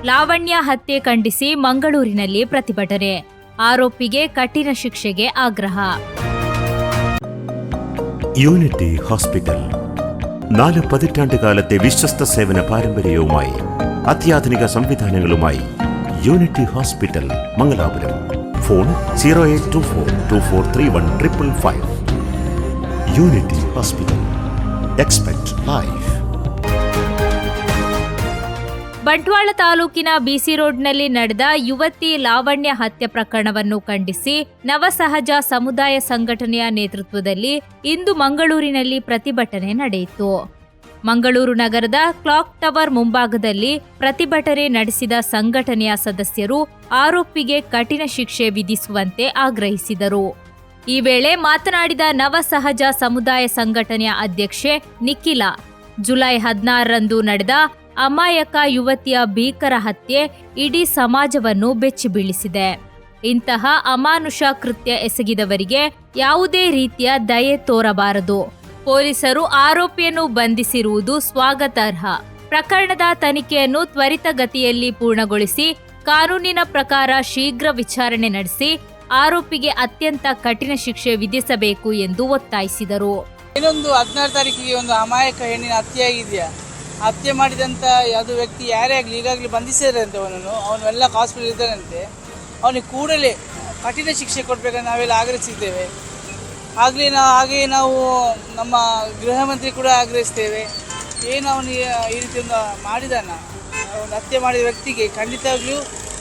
ಲಾವಣ್ಯ ಹತ್ಯೆ ಖಂಡಿಸಿ ಮಂಗಳೂರಿನಲ್ಲಿ ಪ್ರತಿಭಟನೆ. ಆರೋಪಿಗೆ ಕಠಿಣ ಶಿಕ್ಷೆಗೆ ಆಗ್ರಹ. യൂണിറ്റി ഹോസ്പിറ്റൽ 4 പതിറ്റാണ്ടുകാലത്തെ വിശ്വസ്ത സേവന പാരമ്പര്യവുമായി അത്യാധുനിക സംവിധാനങ്ങളുമായി Unity Hospital Mangalapuram. Phone 0824243155. Unity Hospital. Expect life. Bantwal ತಾಲೂಕಿನ ಬಿಸಿ ರೋಡ್ನಲ್ಲಿ ನಡೆದ ಯುವತಿ ಲಾವಣ್ಯ ಹತ್ಯೆ ಪ್ರಕರಣವನ್ನು ಖಂಡಿಸಿ ನವಸಹಜ ಸಮುದಾಯ ಸಂಘಟನೆಯ ನೇತೃತ್ವದಲ್ಲಿ ಇಂದು ಮಂಗಳೂರಿನಲ್ಲಿ ಪ್ರತಿಭಟನೆ ನಡೆಯಿತು. ಮಂಗಳೂರು ನಗರದ ಕ್ಲಾಕ್ ಟವರ್ ಮುಂಭಾಗದಲ್ಲಿ ಪ್ರತಿಭಟನೆ ನಡೆಸಿದ ಸಂಘಟನೆಯ ಸದಸ್ಯರು ಆರೋಪಿಗೆ ಕಠಿಣ ಶಿಕ್ಷೆ ವಿಧಿಸುವಂತೆ ಆಗ್ರಹಿಸಿದರು. ಈ ವೇಳೆ ಮಾತನಾಡಿದ ನವಸಹಜ ಸಮುದಾಯ ಸಂಘಟನೆಯ ಅಧ್ಯಕ್ಷೆ ನಿಖಿಲ, ಜುಲೈ 16ರಂದು ನಡೆದ ಅಮಾಯಕ ಯುವತಿಯ ಭೀಕರ ಹತ್ಯೆ ಇಡೀ ಸಮಾಜವನ್ನು ಬೆಚ್ಚಿಬೀಳಿಸಿದೆ. ಇಂತಹ ಅಮಾನುಷ ಕೃತ್ಯ ಎಸಗಿದವರಿಗೆ ಯಾವುದೇ ರೀತಿಯ ದಯೆ ತೋರಬಾರದು. ಪೊಲೀಸರು ಆರೋಪಿಯನ್ನು ಬಂಧಿಸಿರುವುದು ಸ್ವಾಗತಾರ್ಹ. ಪ್ರಕರಣದ ತನಿಖೆಯನ್ನು ತ್ವರಿತಗತಿಯಲ್ಲಿ ಪೂರ್ಣಗೊಳಿಸಿ ಕಾನೂನಿನ ಪ್ರಕಾರ ಶೀಘ್ರ ವಿಚಾರಣೆ ನಡೆಸಿ ಆರೋಪಿಗೆ ಅತ್ಯಂತ ಕಠಿಣ ಶಿಕ್ಷೆ ವಿಧಿಸಬೇಕು ಎಂದು ಒತ್ತಾಯಿಸಿದರು. ಇನ್ನೊಂದು 16 ತಾರೀಕಿಗೆ ಒಂದು ಅಮಾಯಕ ಹೆಣ್ಣಿನ ಹತ್ಯೆ ಆಗಿದೆಯಾ? ಹತ್ಯೆ ಮಾಡಿದಂಥ ಯಾವುದೋ ವ್ಯಕ್ತಿ ಯಾರೇ ಆಗಲಿ ಈಗಾಗಲೇ ಬಂಧಿಸಿದಾರಂತೆ. ಅವನು ಎಲ್ಲ ಹಾಸ್ಪಿಟಲ್ ಇದ್ದಾರಂತೆ. ಅವನಿಗೆ ಕೂಡಲೇ ಕಠಿಣ ಶಿಕ್ಷೆ ಕೊಡಬೇಕಂತ ನಾವೆಲ್ಲ ಆಗ್ರಹಿಸಿದ್ದೇವೆ. ಹಾಗೆಯೇ ನಾವು ನಮ್ಮ ಗೃಹ ಮಂತ್ರಿ ಕೂಡ ಆಗ್ರಹಿಸ್ತೇವೆ. ಏನು ಅವನಿಗೆ ಈ ರೀತಿ ಒಂದು ಮಾಡಿದಾನ, ಒಂದು ಹತ್ಯೆ ಮಾಡಿದ ವ್ಯಕ್ತಿಗೆ ಖಂಡಿತವಾಗ್ಲೂ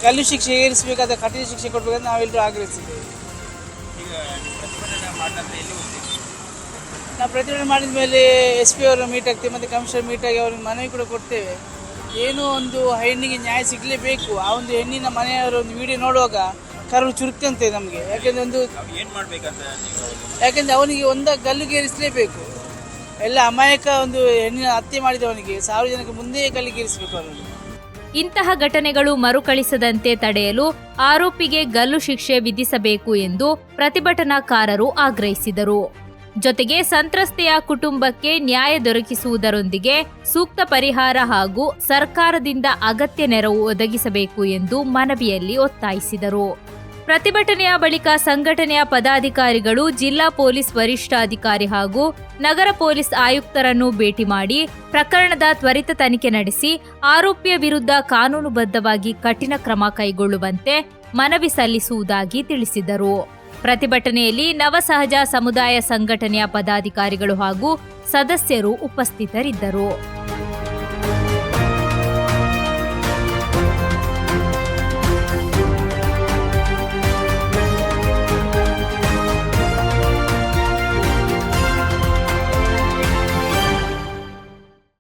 ಗಲ್ಲು ಶಿಕ್ಷೆ ಏರಿಸಬೇಕಾದ ಕಠಿಣ ಶಿಕ್ಷೆ ಕೊಡಬೇಕಂತ ನಾವೆಲ್ಲರೂ ಆಗ್ರಹಿಸಿದ್ದೇವೆ. ನಾವು ಪ್ರತಿಭಟನೆ ಮಾಡಿದ ಮೇಲೆ SP ಅವರು ಮೀಟ್ ಆಗ್ತೇವೆ ಮತ್ತು ಕಮಿಷನರ್ ಮೀಟ್ ಆಗಿ ಅವ್ರಿಗೆ ಮನವಿ ಕೂಡ ಕೊಡ್ತೇವೆ. ಏನೋ ಒಂದು ಹೆಣ್ಣಿಗೆ ನ್ಯಾಯ ಸಿಗಲೇಬೇಕು. ಆ ಒಂದು ಹೆಣ್ಣಿನ ಮನೆಯವರ ಒಂದು ವಿಡಿಯೋ ನೋಡುವಾಗ ಕರುಳು ಚುರುಕ್ತಂತೆ ನಮಗೆ. ಯಾಕೆಂದರೆ ಅವನಿಗೆ ಒಂದು ಗಲ್ಲಿಗೇರಿಸಲೇಬೇಕು. ಎಲ್ಲ ಅಮಾಯಕ ಒಂದು ಹೆಣ್ಣಿನ ಹತ್ಯೆ ಮಾಡಿದವನಿಗೆ ಸಾರ್ವಜನಿಕ ಮುಂದೆ ಗಲ್ಲಿಗೇರಿಸಬೇಕು ಅವನಿಗೆ. ಇಂತಹ ಘಟನೆಗಳು ಮರುಕಳಿಸದಂತೆ ತಡೆಯಲು ಆರೋಪಿಗೆ ಗಲ್ಲು ಶಿಕ್ಷೆ ವಿಧಿಸಬೇಕು ಎಂದು ಪ್ರತಿಭಟನಾಕಾರರು ಆಗ್ರಹಿಸಿದರು. ಜೊತೆಗೆ ಸಂತ್ರಸ್ತೆಯ ಕುಟುಂಬಕ್ಕೆ ನ್ಯಾಯ ದೊರಕಿಸುವುದರೊಂದಿಗೆ ಸೂಕ್ತ ಪರಿಹಾರ ಹಾಗೂ ಸರ್ಕಾರದಿಂದ ಅಗತ್ಯ ನೆರವು ಒದಗಿಸಬೇಕು ಎಂದು ಮನವಿಯಲ್ಲಿ ಒತ್ತಾಯಿಸಿದರು. ಪ್ರತಿಭಟನೆಯ ಬಳಿಕ ಸಂಘಟನೆಯ ಪದಾಧಿಕಾರಿಗಳು ಜಿಲ್ಲಾ ಪೊಲೀಸ್ ವರಿಷ್ಠಾಧಿಕಾರಿ ಹಾಗೂ ನಗರ ಪೊಲೀಸ್ ಆಯುಕ್ತರನ್ನು ಭೇಟಿ ಮಾಡಿ ಪ್ರಕರಣದ ತ್ವರಿತ ತನಿಖೆ ನಡೆಸಿ ಆರೋಪಿಯ ವಿರುದ್ಧ ಕಾನೂನುಬದ್ಧವಾಗಿ ಕಠಿಣ ಕ್ರಮ ಕೈಗೊಳ್ಳುವಂತೆ ಮನವಿ ಸಲ್ಲಿಸುವುದಾಗಿ ತಿಳಿಸಿದರು. ಪ್ರತಿಭಟನೆಯಲ್ಲಿ ನವಸಹಜ ಸಮುದಾಯ ಸಂಘಟನೆಯ ಪದಾಧಿಕಾರಿಗಳು ಹಾಗೂ ಸದಸ್ಯರು ಉಪಸ್ಥಿತರಿದ್ದರು.